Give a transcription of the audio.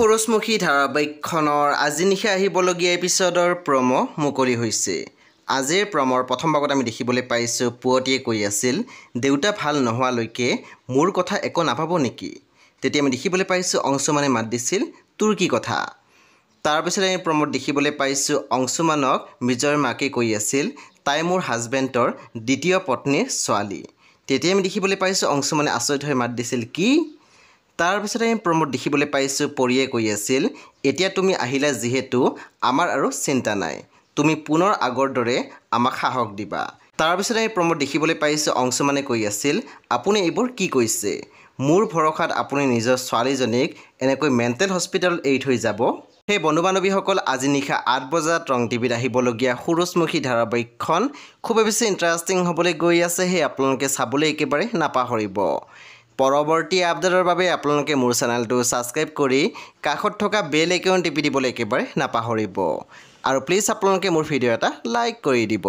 খৰচমুখী ধাৰাবাহিকখনৰ আজি নিশা আহিবলগীয়া এপিছডৰ প্ৰম' মুকলি হৈছে। আজিৰ প্ৰমৰ প্ৰথম ভাগত আমি দেখিবলৈ পাইছোঁ পুৱতিয়ে কৈ আছিল, দেউতা ভাল নোহোৱালৈকে মোৰ কথা একো নাভাব নেকি? তেতিয়া আমি দেখিবলৈ পাইছোঁ অংশুমানে মাত দিছিল, তোৰ কি কথা? তাৰপিছত আমি প্ৰমত দেখিবলৈ পাইছোঁ অংশুমানক বিজয়ৰ মাকে কৈ আছিল, তাই মোৰ হাজবেণ্ডৰ দ্বিতীয় পত্নীৰ ছোৱালী। তেতিয়া আমি দেখিবলৈ পাইছোঁ অংশুমানে আচৰিত হৈ মাত দিছিল, কি? তাৰপিছত আমি প্ৰমোদ দেখিবলৈ পাইছোঁ পৰিয়ে কৈ আছিল, এতিয়া তুমি আহিলা যিহেতু আমাৰ আৰু চিন্তা নাই, তুমি পুনৰ আগৰ দৰে আমাক সাহস দিবা। তাৰপিছত আমি প্ৰমোদ দেখিবলৈ পাইছোঁ অংশুমানে কৈ আছিল, আপুনি এইবোৰ কি কৈছে? মোৰ ভৰসাত আপুনি নিজৰ ছোৱালীজনীক এনেকৈ মেণ্টেল হস্পিটেলত এৰি থৈ যাব? সেই বন্ধু বান্ধৱীসকল, আজি নিশা 8 বজাত ৰং টিভিত আহিবলগীয়া খৰচমুখী ধাৰাবাহিকখন খুবেই বেছি ইণ্টাৰেষ্টিং হ'বলৈ গৈ আছে। সেই আপোনালোকে চাবলৈ একেবাৰে নাপাহৰিব। পৰৱৰ্তী আপডেটৰ বাবে আপোনালোকে মোৰ চেনেলটো ছাবস্ক্ৰাইব কৰি কাষত থকা বেল আইকন টিপি দিবলৈ একেবাৰে নাপাহৰিব। আৰু প্লিজ আপোনালোকে মোৰ ভিডিঅ' এটা লাইক কৰি দিব।